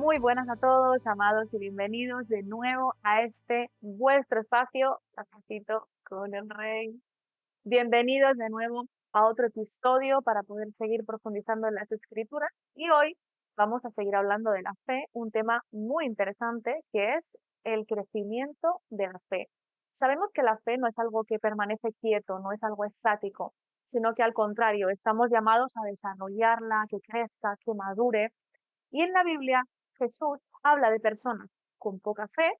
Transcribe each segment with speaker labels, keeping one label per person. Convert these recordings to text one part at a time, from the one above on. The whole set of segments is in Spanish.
Speaker 1: Muy buenas a todos, amados, y bienvenidos de nuevo a este vuestro espacio, Cafecito con el Rey. Bienvenidos de nuevo a otro episodio para poder seguir profundizando en las escrituras. Y hoy vamos a seguir hablando de la fe, un tema muy interesante que es el crecimiento de la fe. Sabemos que la fe no es algo que permanece quieto, no es algo estático, sino que al contrario, estamos llamados a desarrollarla, que crezca, que madure. Y en la Biblia, Jesús habla de personas con poca fe,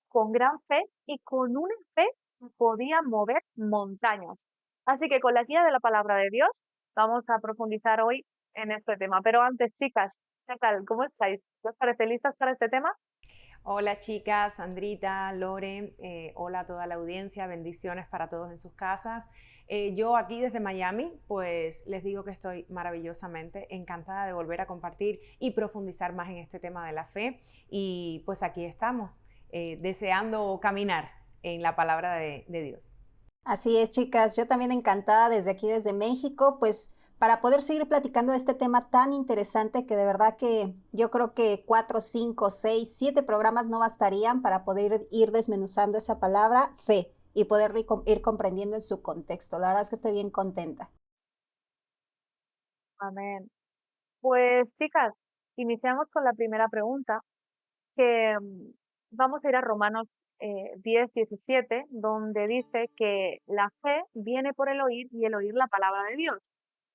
Speaker 1: con gran fe y con una fe que podía mover montañas. Así que con la guía de la palabra de Dios vamos a profundizar hoy en este tema. Pero antes, chicas, ¿qué tal? ¿Cómo estáis? ¿Os parece listas para este tema?
Speaker 2: Hola chicas, Sandrita, Lore, hola a toda la audiencia, bendiciones para todos en sus casas. Yo aquí desde Miami, pues les digo que estoy maravillosamente encantada de volver a compartir y profundizar más en este tema de la fe. Y pues aquí estamos, deseando caminar en la palabra de Dios.
Speaker 3: Así es, chicas. Yo también encantada desde aquí, desde México, pues para poder seguir platicando de este tema tan interesante que de verdad que yo creo que 4, 5, 6, 7 programas no bastarían para poder ir desmenuzando esa palabra fe y poder ir comprendiendo en su contexto. La verdad es que estoy bien contenta.
Speaker 1: Amén. Pues, chicas, iniciamos con la primera pregunta, que vamos a ir a Romanos 10, 17, donde dice que la fe viene por el oír y el oír la palabra de Dios.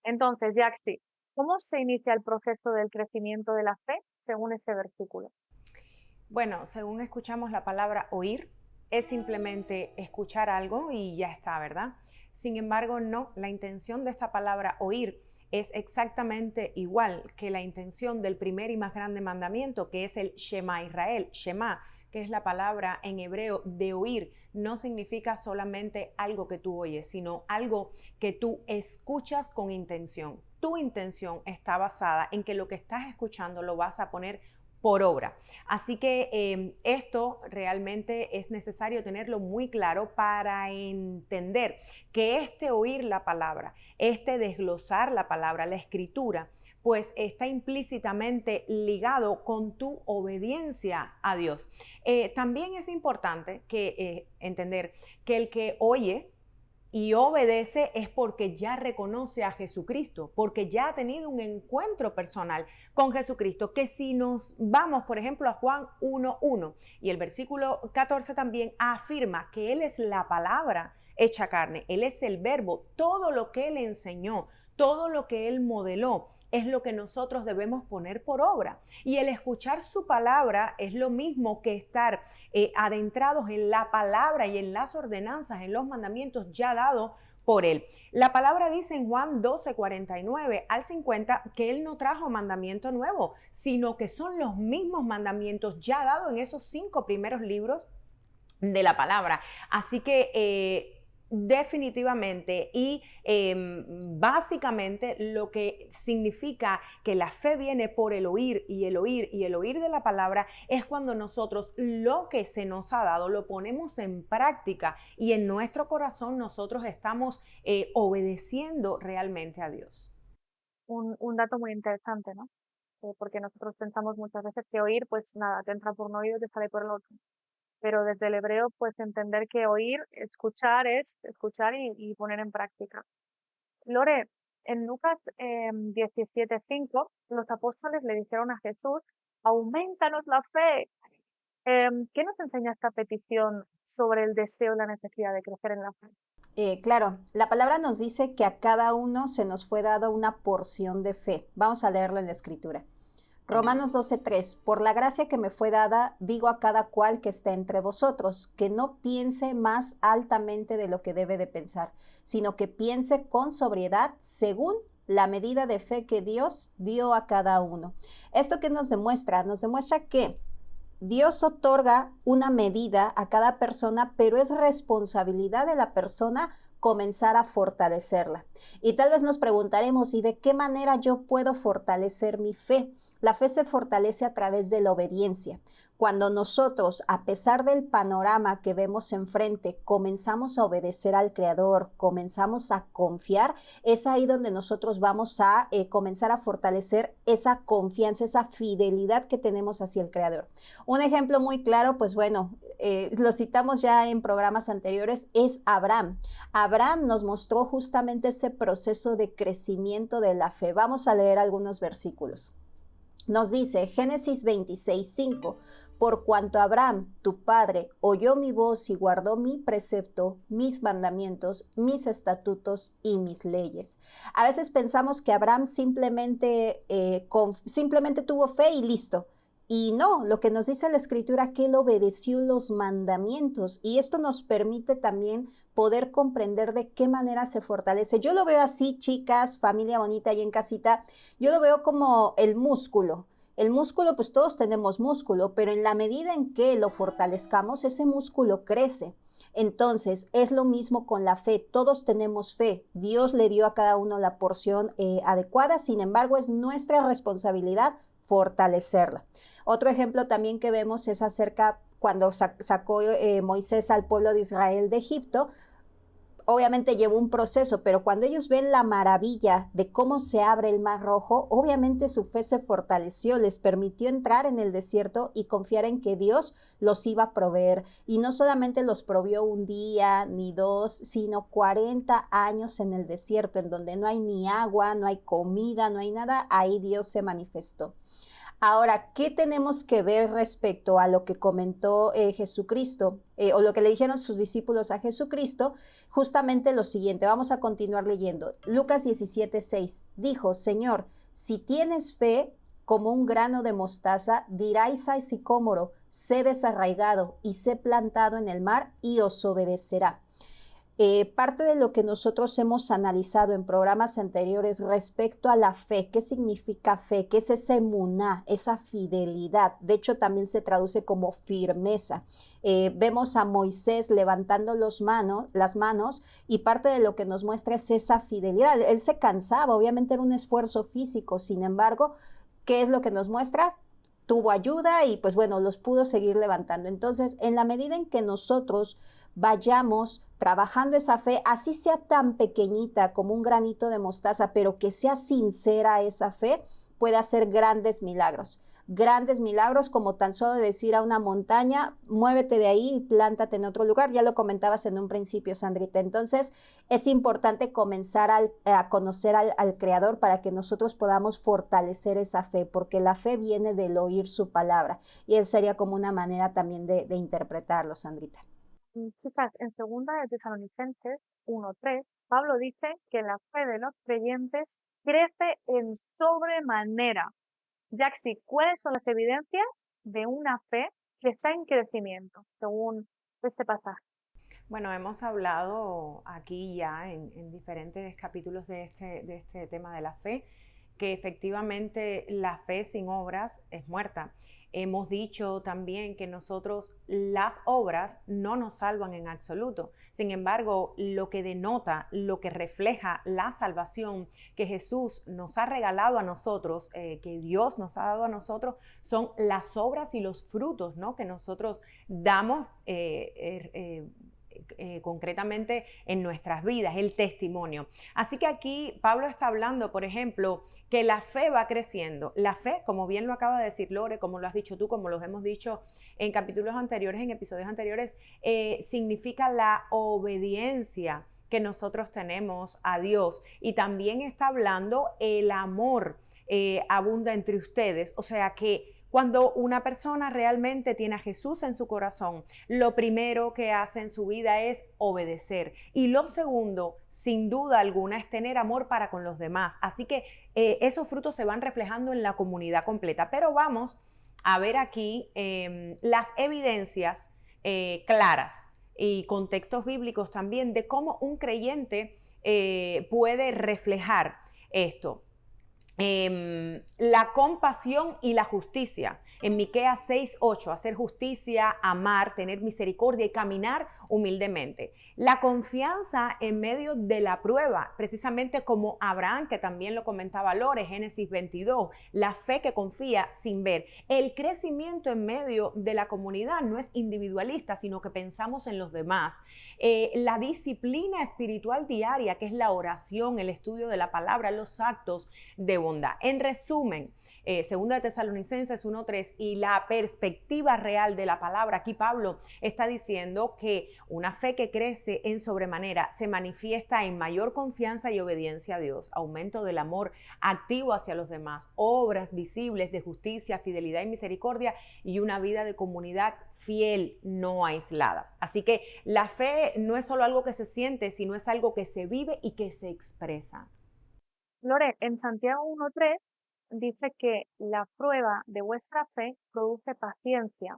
Speaker 1: Entonces, Yaxi, ¿cómo se inicia el proceso del crecimiento de la fe según ese versículo?
Speaker 2: Bueno, según escuchamos la palabra oír, es simplemente escuchar algo y ya está, ¿verdad? Sin embargo, no, la intención de esta palabra oír es exactamente igual que la intención del primer y más grande mandamiento, que es el Shema Israel. Shema, que es la palabra en hebreo de oír, no significa solamente algo que tú oyes, sino algo que tú escuchas con intención. Tu intención está basada en que lo que estás escuchando lo vas a poner por obra. Así que esto realmente es necesario tenerlo muy claro para entender que este oír la palabra, este desglosar la palabra, la escritura, pues está implícitamente ligado con tu obediencia a Dios. También es importante entender que el que oye y obedece es porque ya reconoce a Jesucristo, porque ya ha tenido un encuentro personal con Jesucristo, que si nos vamos, por ejemplo, a Juan 1:1 y el versículo 14 también afirma que Él es la palabra hecha carne, Él es el verbo, todo lo que Él enseñó, todo lo que Él modeló, es lo que nosotros debemos poner por obra. Y el escuchar su palabra es lo mismo que estar adentrados en la palabra y en las ordenanzas, en los mandamientos ya dados por Él. La palabra dice en Juan 12:49 al 50 que Él no trajo mandamiento nuevo, sino que son los mismos mandamientos ya dados en esos 5 primeros libros de la palabra. Así que definitivamente y básicamente lo que significa que la fe viene por el oír y el oír y el oír de la palabra es cuando nosotros lo que se nos ha dado lo ponemos en práctica y en nuestro corazón nosotros estamos obedeciendo realmente a Dios.
Speaker 1: Un dato muy interesante, ¿no? Porque nosotros pensamos muchas veces que oír, pues nada, te entra por un oído y te sale por el otro. Pero desde el hebreo, pues entender que oír, escuchar es escuchar y poner en práctica. Lore, en Lucas 17:5, los apóstoles le dijeron a Jesús, aumentanos la fe. ¿Qué nos enseña esta petición sobre el deseo y la necesidad de crecer en la fe?
Speaker 3: Claro, la palabra nos dice que a cada uno se nos fue dada una porción de fe. Vamos a leerlo en la escritura. Romanos 12:3, por la gracia que me fue dada, digo a cada cual que esté entre vosotros, que no piense más altamente de lo que debe de pensar, sino que piense con sobriedad según la medida de fe que Dios dio a cada uno. ¿Esto qué nos demuestra? Nos demuestra que Dios otorga una medida a cada persona, pero es responsabilidad de la persona comenzar a fortalecerla. Y tal vez nos preguntaremos, ¿y de qué manera yo puedo fortalecer mi fe? La fe se fortalece a través de la obediencia. Cuando nosotros, a pesar del panorama que vemos enfrente, comenzamos a obedecer al Creador, comenzamos a confiar, es ahí donde nosotros vamos a comenzar a fortalecer esa confianza, esa fidelidad que tenemos hacia el Creador. Un ejemplo muy claro, pues bueno, lo citamos ya en programas anteriores, es Abraham. Abraham nos mostró justamente ese proceso de crecimiento de la fe. Vamos a leer algunos versículos. Nos dice Génesis 26:5, por cuanto Abraham, tu padre, oyó mi voz y guardó mi precepto, mis mandamientos, mis estatutos y mis leyes. A veces pensamos que Abraham simplemente tuvo fe y listo. Y no, lo que nos dice la Escritura, que él obedeció los mandamientos, y esto nos permite también poder comprender de qué manera se fortalece. Yo lo veo así, chicas, familia bonita ahí en casita, yo lo veo como el músculo. El músculo, pues todos tenemos músculo, pero en la medida en que lo fortalezcamos, ese músculo crece. Entonces, es lo mismo con la fe. Todos tenemos fe. Dios le dio a cada uno la porción adecuada. Sin embargo, es nuestra responsabilidad fortalecerla. Otro ejemplo también que vemos es acerca cuando sacó Moisés al pueblo de Israel de Egipto. Obviamente llevó un proceso, pero cuando ellos ven la maravilla de cómo se abre el Mar Rojo, obviamente su fe se fortaleció, les permitió entrar en el desierto y confiar en que Dios los iba a proveer. Y no solamente los provió un día ni dos, sino 40 años en el desierto, en donde no hay ni agua, no hay comida, no hay nada, ahí Dios se manifestó. Ahora, ¿qué tenemos que ver respecto a lo que comentó Jesucristo o lo que le dijeron sus discípulos a Jesucristo? Justamente lo siguiente, vamos a continuar leyendo. Lucas 17:6 dijo, Señor, si tienes fe como un grano de mostaza, diráis al sicómoro, sé desarraigado y sé plantado en el mar y os obedecerá. Parte de lo que nosotros hemos analizado en programas anteriores respecto a la fe, ¿qué significa fe? ¿Qué es esa emuná, esa fidelidad? De hecho, también se traduce como firmeza. Vemos a Moisés levantando las manos y parte de lo que nos muestra es esa fidelidad. Él se cansaba, obviamente era un esfuerzo físico, sin embargo, ¿qué es lo que nos muestra? Tuvo ayuda y pues bueno, los pudo seguir levantando. Entonces, en la medida en que nosotros vayamos trabajando esa fe, así sea tan pequeñita como un granito de mostaza, pero que sea sincera esa fe, puede hacer grandes milagros como tan solo decir a una montaña, muévete de ahí y plántate en otro lugar. Ya lo comentabas en un principio, Sandrita. Entonces, es importante comenzar a conocer al Creador para que nosotros podamos fortalecer esa fe, porque la fe viene del oír su palabra. Y esa sería como una manera también de interpretarlo, Sandrita.
Speaker 1: Chicas, en segunda de Tesalonicenses 1:3, Pablo dice que la fe de los creyentes crece en sobremanera. Yaxi, ¿cuáles son las evidencias de una fe que está en crecimiento, según este pasaje?
Speaker 2: Bueno, hemos hablado aquí ya en diferentes capítulos de este tema de la fe, que efectivamente la fe sin obras es muerta. Hemos dicho también que nosotros las obras no nos salvan en absoluto. Sin embargo, lo que denota, lo que refleja la salvación que Jesús nos ha regalado a nosotros, que Dios nos ha dado a nosotros, son las obras y los frutos, ¿no?, que nosotros damos concretamente en nuestras vidas, el testimonio. Así que aquí Pablo está hablando, por ejemplo, que la fe va creciendo. La fe, como bien lo acaba de decir Lore, como lo has dicho tú, como lo hemos dicho en capítulos anteriores, en episodios anteriores, significa la obediencia que nosotros tenemos a Dios. Y también está hablando el amor abunda entre ustedes. O sea que cuando una persona realmente tiene a Jesús en su corazón, lo primero que hace en su vida es obedecer. Y lo segundo, sin duda alguna, es tener amor para con los demás. Así que esos frutos se van reflejando en la comunidad completa. Pero vamos a ver aquí las evidencias claras y contextos bíblicos también de cómo un creyente puede reflejar esto. La compasión y la justicia. En Miqueas 6:8, hacer justicia, amar, tener misericordia y caminar humildemente. La confianza en medio de la prueba, precisamente como Abraham, que también lo comentaba Lore, Génesis 22, la fe que confía sin ver. El crecimiento en medio de la comunidad no es individualista, sino que pensamos en los demás. La disciplina espiritual diaria, que es la oración, el estudio de la palabra, los actos de bondad. En resumen, Segunda de Tesalonicenses 1:3, y la perspectiva real de la palabra. Aquí Pablo está diciendo que una fe que crece en sobremanera se manifiesta en mayor confianza y obediencia a Dios, aumento del amor activo hacia los demás, obras visibles de justicia, fidelidad y misericordia, y una vida de comunidad fiel, no aislada. Así que la fe no es solo algo que se siente, sino es algo que se vive y que se expresa.
Speaker 1: Lore, en Santiago 1:3 dice que la prueba de vuestra fe produce paciencia.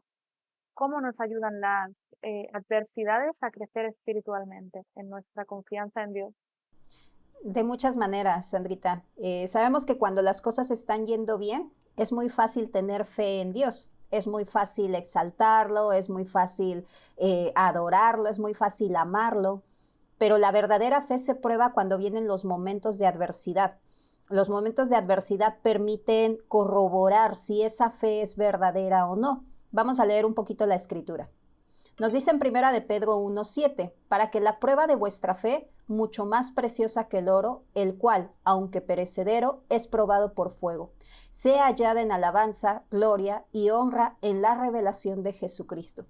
Speaker 1: ¿Cómo nos ayudan las adversidades a crecer espiritualmente en nuestra confianza en Dios?
Speaker 3: De muchas maneras, Sandrita. Sabemos que cuando las cosas están yendo bien, es muy fácil tener fe en Dios. Es muy fácil exaltarlo, es muy fácil adorarlo, es muy fácil amarlo. Pero la verdadera fe se prueba cuando vienen los momentos de adversidad. Los momentos de adversidad permiten corroborar si esa fe es verdadera o no. Vamos a leer un poquito la escritura. Nos dice en primera de Pedro 1:7, para que la prueba de vuestra fe, mucho más preciosa que el oro, el cual, aunque perecedero, es probado por fuego, sea hallada en alabanza, gloria y honra en la revelación de Jesucristo.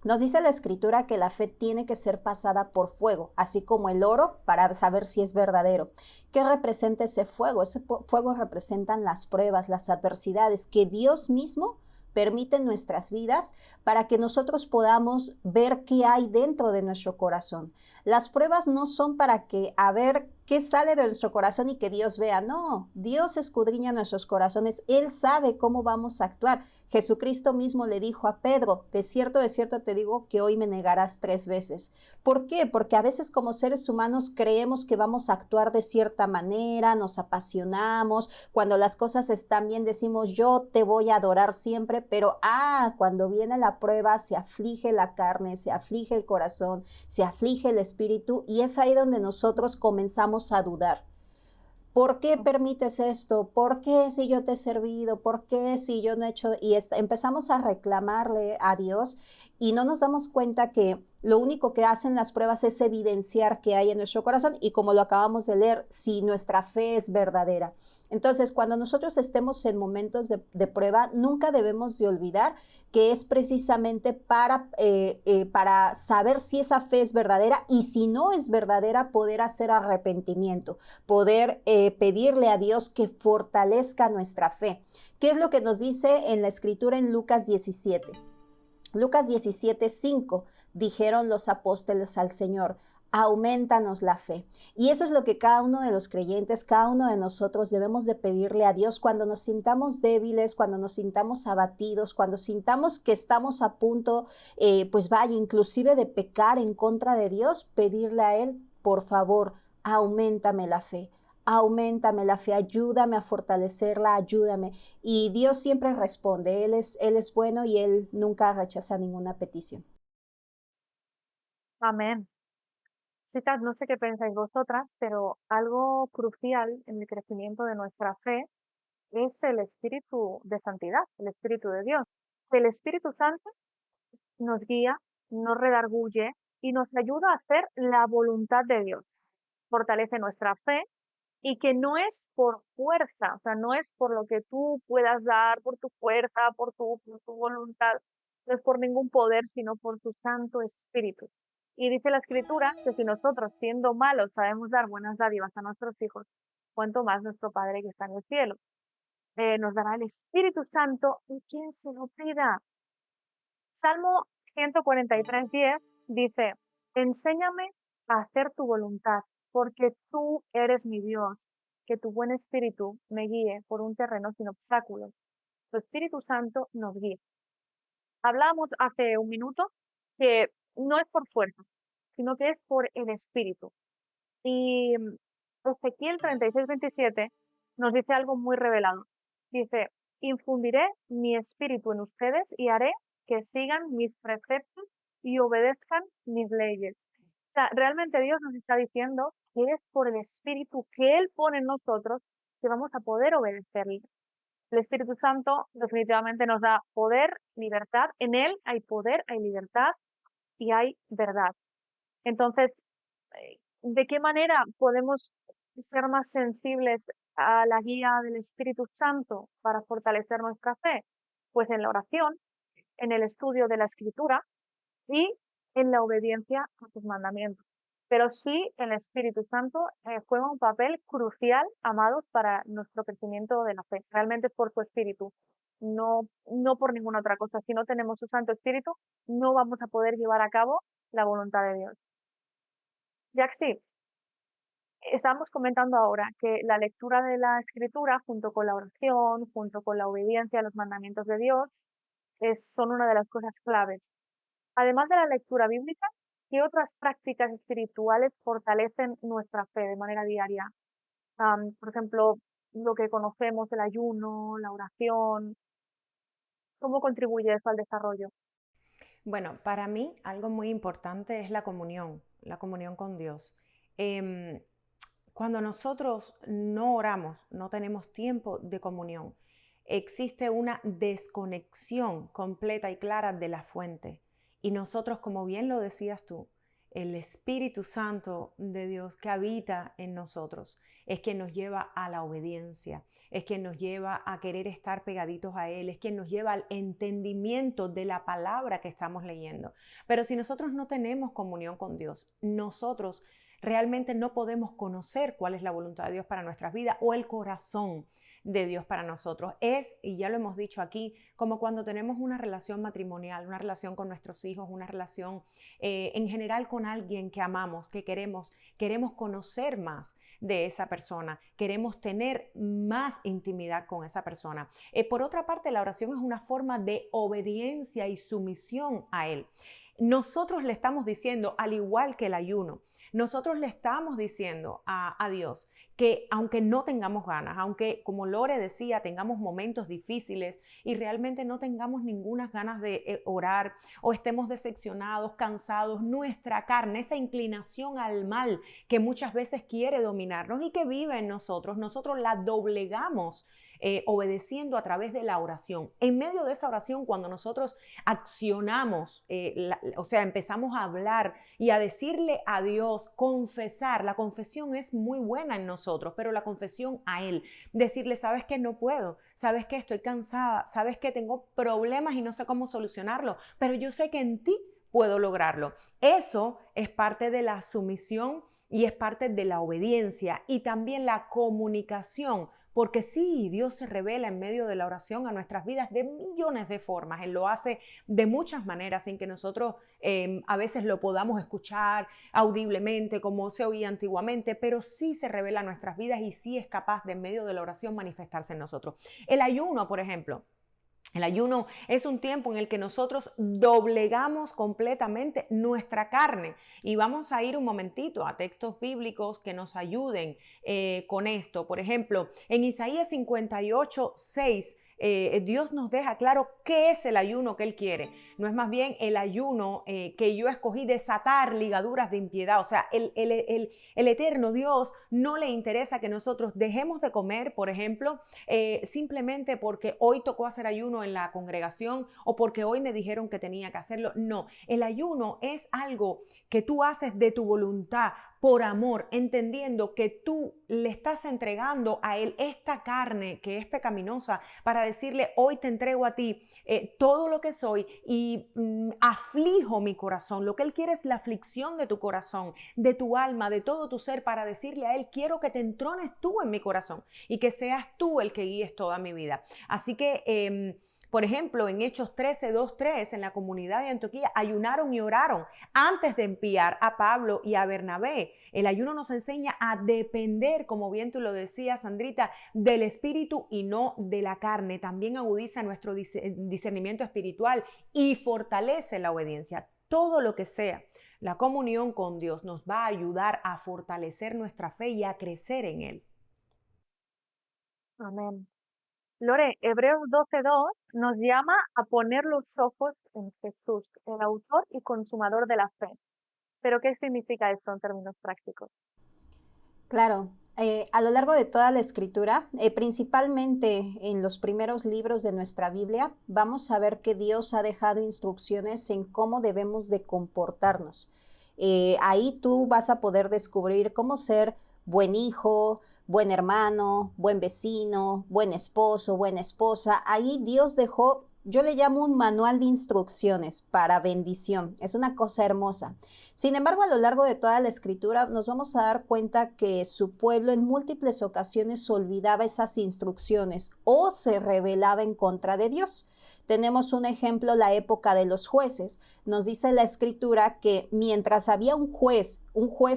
Speaker 3: Nos dice la escritura que la fe tiene que ser pasada por fuego, así como el oro, para saber si es verdadero. ¿Qué representa ese fuego? Ese fuego representan las pruebas, las adversidades que Dios mismo permite en nuestras vidas para que nosotros podamos ver qué hay dentro de nuestro corazón. Las pruebas no son para que a ver qué sale de nuestro corazón y que Dios vea. No, Dios escudriña nuestros corazones. Él sabe cómo vamos a actuar. Jesucristo mismo le dijo a Pedro, de cierto te digo que hoy me negarás 3 veces. ¿Por qué? Porque a veces como seres humanos creemos que vamos a actuar de cierta manera, nos apasionamos, cuando las cosas están bien decimos yo te voy a adorar siempre, pero cuando viene la prueba se aflige la carne, se aflige el corazón, se aflige el espíritu, y es ahí donde nosotros comenzamos a dudar. ¿Por qué permites esto? ¿Por qué si yo te he servido? ¿Por qué si yo no he hecho? Y empezamos a reclamarle a Dios y no nos damos cuenta que lo único que hacen las pruebas es evidenciar qué hay en nuestro corazón y, como lo acabamos de leer, si nuestra fe es verdadera. Entonces, cuando nosotros estemos en momentos de prueba, nunca debemos de olvidar que es precisamente para saber si esa fe es verdadera, y si no es verdadera, poder hacer arrepentimiento, poder pedirle a Dios que fortalezca nuestra fe. ¿Qué es lo que nos dice en la escritura en Lucas 17? Lucas 17:5, dijeron los apóstoles al Señor, aumentanos la fe. Y eso es lo que cada uno de los creyentes, cada uno de nosotros debemos de pedirle a Dios cuando nos sintamos débiles, cuando nos sintamos abatidos, cuando sintamos que estamos a punto, inclusive de pecar en contra de Dios, pedirle a Él, por favor, auméntame la fe. Auméntame la fe, ayúdame a fortalecerla, ayúdame. Y Dios siempre responde, Él es bueno y Él nunca rechaza ninguna petición.
Speaker 1: Amén. Chicas, no sé qué pensáis vosotras, pero algo crucial en el crecimiento de nuestra fe es el espíritu de santidad, el espíritu de Dios. El Espíritu Santo nos guía, nos redarguye y nos ayuda a hacer la voluntad de Dios. Fortalece nuestra fe, y que no es por fuerza, o sea, no es por lo que tú puedas dar, por tu fuerza, por tu voluntad, no es por ningún poder, sino por tu Santo Espíritu. Y dice la Escritura que si nosotros, siendo malos, sabemos dar buenas dádivas a nuestros hijos, cuanto más nuestro Padre que está en el cielo nos dará el Espíritu Santo y quien se lo pida. Salmo 143:10 dice, enséñame a hacer tu voluntad, porque tú eres mi Dios, que tu buen espíritu me guíe por un terreno sin obstáculos. Tu Espíritu Santo nos guía. Hablábamos hace un minuto que no es por fuerza, sino que es por el espíritu. Y Ezequiel 36:27 nos dice algo muy revelado. Dice, infundiré mi espíritu en ustedes y haré que sigan mis preceptos y obedezcan mis leyes. O sea, realmente Dios nos está diciendo que es por el Espíritu que Él pone en nosotros que vamos a poder obedecerle. El Espíritu Santo definitivamente nos da poder, libertad. En Él hay poder, hay libertad y hay verdad. Entonces, ¿de qué manera podemos ser más sensibles a la guía del Espíritu Santo para fortalecer nuestra fe? Pues en la oración, en el estudio de la Escritura y en la obediencia a sus mandamientos. Pero sí, el Espíritu Santo juega un papel crucial, amados, para nuestro crecimiento de la fe. Realmente es por su Espíritu, no por ninguna otra cosa. Si no tenemos su Santo Espíritu, no vamos a poder llevar a cabo la voluntad de Dios. Yaxi, estamos comentando ahora que la lectura de la Escritura, junto con la oración, junto con la obediencia a los mandamientos de Dios, son una de las cosas claves. Además de la lectura bíblica, ¿qué otras prácticas espirituales fortalecen nuestra fe de manera diaria? Por ejemplo, lo que conocemos, el ayuno, la oración, ¿cómo contribuye eso al desarrollo?
Speaker 2: Bueno, para mí algo muy importante es la comunión con Dios. Em, Cuando nosotros no oramos, no tenemos tiempo de comunión, existe una desconexión completa y clara de la fuente. Y nosotros, como bien lo decías tú, el Espíritu Santo de Dios que habita en nosotros es quien nos lleva a la obediencia, es quien nos lleva a querer estar pegaditos a Él, es quien nos lleva al entendimiento de la palabra que estamos leyendo. Pero si nosotros no tenemos comunión con Dios, nosotros realmente no podemos conocer cuál es la voluntad de Dios para nuestras vidas o el corazón de Dios para nosotros. Es, y ya lo hemos dicho aquí, como cuando tenemos una relación matrimonial, una relación con nuestros hijos, una relación en general con alguien que amamos, que queremos conocer más de esa persona, queremos tener más intimidad con esa persona. Por otra parte, la oración es una forma de obediencia y sumisión a Él. Nosotros le estamos diciendo, al igual que el ayuno, nosotros le estamos diciendo a Dios que aunque no tengamos ganas, aunque como Lore decía, tengamos momentos difíciles y realmente no tengamos ninguna ganas de orar o estemos decepcionados, cansados, nuestra carne, esa inclinación al mal que muchas veces quiere dominarnos y que vive en nosotros, nosotros la doblegamos obedeciendo a través de la oración. En medio de esa oración, cuando nosotros accionamos, o sea, empezamos a hablar y a decirle a Dios, confesar, la confesión es muy buena en nosotros, pero la confesión a Él, decirle, sabes que no puedo, sabes que estoy cansada, sabes que tengo problemas y no sé cómo solucionarlo, pero yo sé que en ti puedo lograrlo. Eso es parte de la sumisión y es parte de la obediencia y también la comunicación. Porque sí, Dios se revela en medio de la oración a nuestras vidas de millones de formas. Él lo hace de muchas maneras sin que nosotros a veces lo podamos escuchar audiblemente como se oía antiguamente, pero sí se revela en nuestras vidas y sí es capaz de en medio de la oración manifestarse en nosotros. El ayuno, por ejemplo. El ayuno es un tiempo en el que nosotros doblegamos completamente nuestra carne y vamos a ir un momentito a textos bíblicos que nos ayuden con esto. Por ejemplo, en Isaías 58:6 Dios nos deja claro qué es el ayuno que Él quiere. No es más bien el ayuno que yo escogí, desatar ligaduras de impiedad. O sea, el eterno Dios no le interesa que nosotros dejemos de comer, por ejemplo, simplemente porque hoy tocó hacer ayuno en la congregación o porque hoy me dijeron que tenía que hacerlo. No, el ayuno es algo que tú haces de tu voluntad, por amor, entendiendo que tú le estás entregando a Él esta carne que es pecaminosa para decirle, hoy te entrego a ti todo lo que soy y aflijo mi corazón. Lo que Él quiere es la aflicción de tu corazón, de tu alma, de todo tu ser, para decirle a Él, quiero que te entrones tú en mi corazón y que seas tú el que guíes toda mi vida. Así que por ejemplo, en Hechos 13:2-3, en la comunidad de Antioquía, ayunaron y oraron antes de enviar a Pablo y a Bernabé. El ayuno nos enseña a depender, como bien tú lo decías, Sandrita, del espíritu y no de la carne. También agudiza nuestro discernimiento espiritual y fortalece la obediencia. Todo lo que sea la comunión con Dios nos va a ayudar a fortalecer nuestra fe y a crecer en Él.
Speaker 1: Amén. Lore, Hebreos 12:2 nos llama a poner los ojos en Jesús, el autor y consumador de la fe. ¿Pero qué significa esto en términos prácticos?
Speaker 3: Claro, a lo largo de toda la escritura, principalmente en los primeros libros de nuestra Biblia, vamos a ver que Dios ha dejado instrucciones en cómo debemos de comportarnos. Ahí tú vas a poder descubrir cómo ser buen hijo, buen hermano, buen vecino, buen esposo, buena esposa. Ahí Dios dejó, yo le llamo un manual de instrucciones para bendición. Es una cosa hermosa. Sin embargo, a lo largo de toda la escritura nos vamos a dar cuenta que su pueblo en múltiples ocasiones olvidaba esas instrucciones o se rebelaba en contra de Dios. Tenemos un ejemplo, la época de los jueces. Nos dice la escritura que mientras había un juez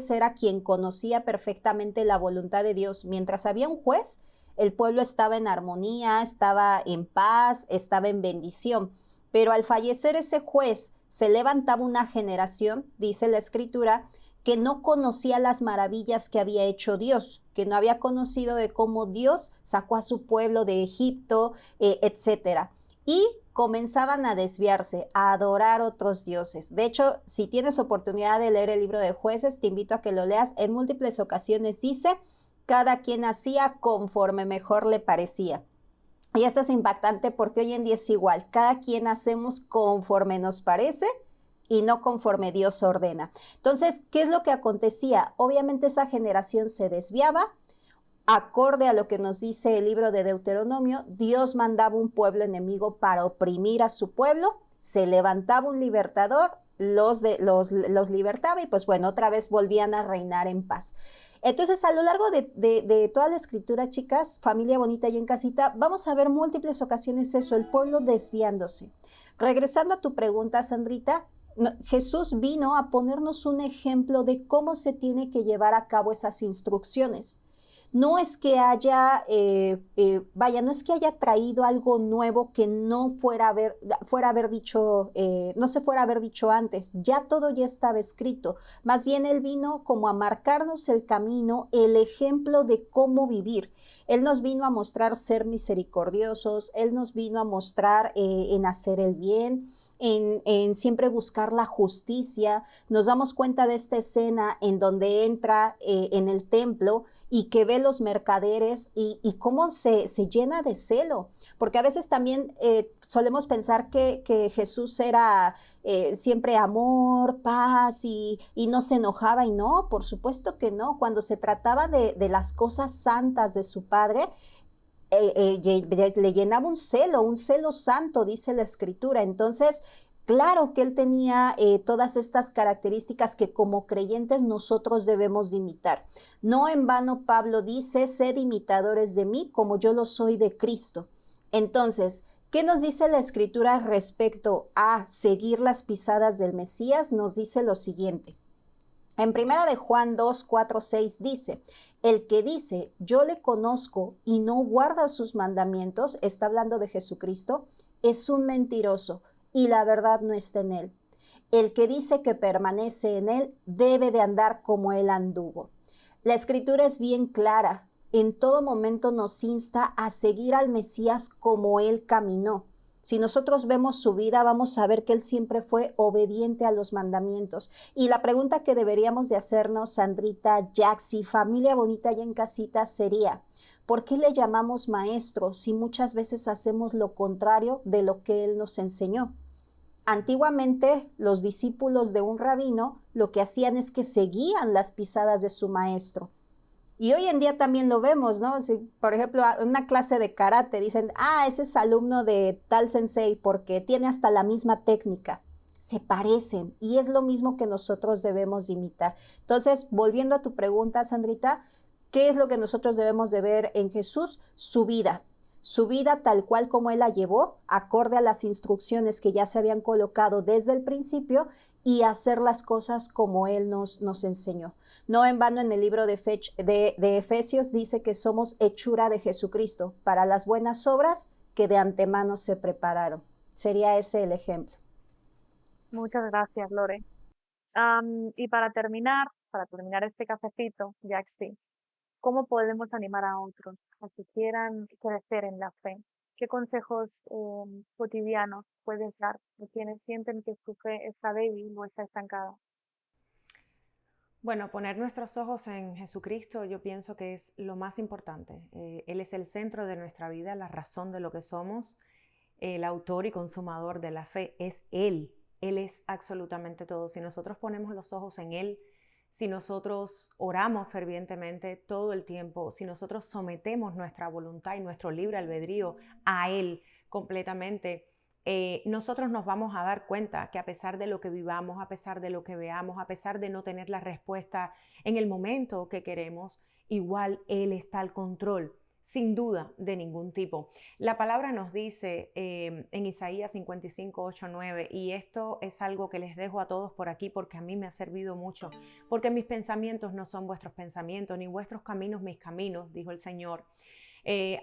Speaker 3: era quien conocía perfectamente la voluntad de Dios. Mientras había un juez, el pueblo estaba en armonía, estaba en paz, estaba en bendición. Pero al fallecer ese juez, se levantaba una generación, dice la escritura, que no conocía las maravillas que había hecho Dios, que no había conocido de cómo Dios sacó a su pueblo de Egipto, etcétera. Y comenzaban a desviarse, a adorar otros dioses. De hecho, si tienes oportunidad de leer el libro de Jueces, te invito a que lo leas. En múltiples ocasiones dice, cada quien hacía conforme mejor le parecía. Y esto es impactante porque hoy en día es igual. Cada quien hacemos conforme nos parece y no conforme Dios ordena. Entonces, ¿qué es lo que acontecía? Obviamente esa generación se desviaba. Acorde a lo que nos dice el libro de Deuteronomio, Dios mandaba un pueblo enemigo para oprimir a su pueblo. Se levantaba un libertador, los libertaba y pues bueno, otra vez volvían a reinar en paz. Entonces, a lo largo de toda la escritura, chicas, familia bonita y en casita, vamos a ver múltiples ocasiones eso, el pueblo desviándose. Regresando a tu pregunta, Sandrita, no, Jesús vino a ponernos un ejemplo de cómo se tiene que llevar a cabo esas instrucciones. No es que haya, no es que haya traído algo nuevo que no fuera haber dicho, no se fuera a haber dicho antes. Ya todo ya estaba escrito. Más bien él vino como a marcarnos el camino, el ejemplo de cómo vivir. Él nos vino a mostrar ser misericordiosos, él nos vino a mostrar en hacer el bien. En siempre buscar la justicia. Nos damos cuenta de esta escena en donde entra en el templo y que ve los mercaderes y cómo se llena de celo, porque a veces también solemos pensar que Jesús era siempre amor, paz y no se enojaba y no, por supuesto que no, cuando se trataba de las cosas santas de su Padre, le llenaba un celo santo, dice la escritura. Entonces, claro que él tenía todas estas características que como creyentes nosotros debemos de imitar. No en vano Pablo dice, sed imitadores de mí como yo lo soy de Cristo. Entonces, ¿qué nos dice la escritura respecto a seguir las pisadas del Mesías? Nos dice lo siguiente. En primera de Juan 2, 4, 6 dice, el que dice, yo le conozco y no guarda sus mandamientos, está hablando de Jesucristo, es un mentiroso y la verdad no está en él. El que dice que permanece en él debe de andar como él anduvo. La escritura es bien clara, en todo momento nos insta a seguir al Mesías como él caminó. Si nosotros vemos su vida, vamos a ver que él siempre fue obediente a los mandamientos. Y la pregunta que deberíamos de hacernos, Sandrita, Jaxi, familia bonita y en casita, sería, ¿por qué le llamamos maestro si muchas veces hacemos lo contrario de lo que él nos enseñó? Antiguamente, los discípulos de un rabino lo que hacían es que seguían las pisadas de su maestro. Y hoy en día también lo vemos, ¿no? Si, por ejemplo, en una clase de karate dicen, ese es alumno de tal sensei porque tiene hasta la misma técnica. Se parecen y es lo mismo que nosotros debemos imitar. Entonces, volviendo a tu pregunta, Sandrita, ¿qué es lo que nosotros debemos de ver en Jesús? Su vida tal cual como él la llevó, acorde a las instrucciones que ya se habían colocado desde el principio y hacer las cosas como él nos enseñó. No en vano en el libro de Efesios dice que somos hechura de Jesucristo para las buenas obras que de antemano se prepararon. Sería ese el ejemplo.
Speaker 1: Muchas gracias, Lore. Y para terminar este cafecito, Jaxi, ¿cómo podemos animar a otros a que quieran crecer en la fe? ¿Qué consejos cotidianos puedes dar a quienes sienten que su fe está débil o está estancada?
Speaker 2: Bueno, poner nuestros ojos en Jesucristo yo pienso que es lo más importante. Él es el centro de nuestra vida, la razón de lo que somos, el autor y consumador de la fe. Es Él. Él es absolutamente todo. Si nosotros ponemos los ojos en Él, si nosotros oramos fervientemente todo el tiempo, si nosotros sometemos nuestra voluntad y nuestro libre albedrío a Él completamente, nosotros nos vamos a dar cuenta que a pesar de lo que vivamos, a pesar de lo que veamos, a pesar de no tener la respuesta en el momento que queremos, igual Él está al control, sin duda de ningún tipo. La palabra nos dice en Isaías 55, 8, 9, y esto es algo que les dejo a todos por aquí porque a mí me ha servido mucho, porque mis pensamientos no son vuestros pensamientos, ni vuestros caminos mis caminos, dijo el Señor.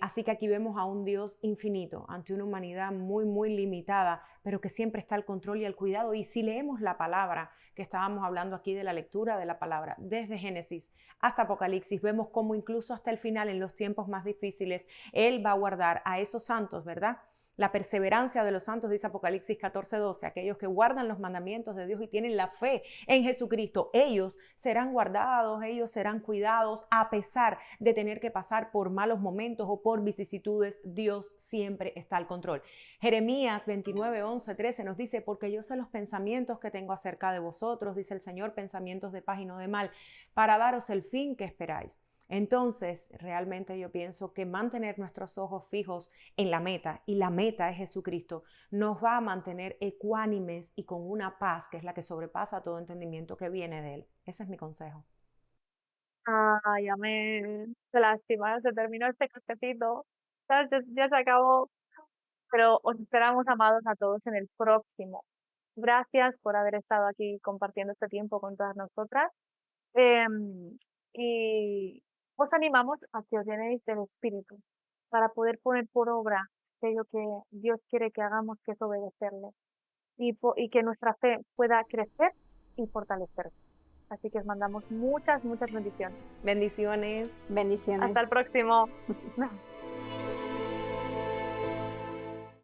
Speaker 2: Así que aquí vemos a un Dios infinito, ante una humanidad muy, muy limitada, pero que siempre está al control y al cuidado. Y si leemos la palabra, que estábamos hablando aquí de la lectura de la palabra, desde Génesis hasta Apocalipsis, vemos cómo incluso hasta el final, en los tiempos más difíciles, Él va a guardar a esos santos, ¿verdad? La perseverancia de los santos, dice Apocalipsis 14, 12, aquellos que guardan los mandamientos de Dios y tienen la fe en Jesucristo, ellos serán guardados, ellos serán cuidados, a pesar de tener que pasar por malos momentos o por vicisitudes, Dios siempre está al control. Jeremías 29, 11, 13 nos dice, porque yo sé los pensamientos que tengo acerca de vosotros, dice el Señor, pensamientos de paz y no de mal, para daros el fin que esperáis. Entonces, realmente yo pienso que mantener nuestros ojos fijos en la meta, y la meta es Jesucristo, nos va a mantener ecuánimes y con una paz que es la que sobrepasa todo entendimiento que viene de Él. Ese es mi consejo.
Speaker 1: Ay, amén. Qué lástima, se terminó este cafecito. ¿Sabes? Ya se acabó, pero os esperamos, amados, a todos en el próximo. Gracias por haber estado aquí compartiendo este tiempo con todas nosotras. Em, y os animamos a que os llenéis del Espíritu para poder poner por obra aquello que Dios quiere que hagamos, que es obedecerle, y que nuestra fe pueda crecer y fortalecerse. Así que os mandamos muchas, muchas bendiciones.
Speaker 2: Bendiciones.
Speaker 1: Hasta el
Speaker 3: Bendiciones.
Speaker 1: próximo.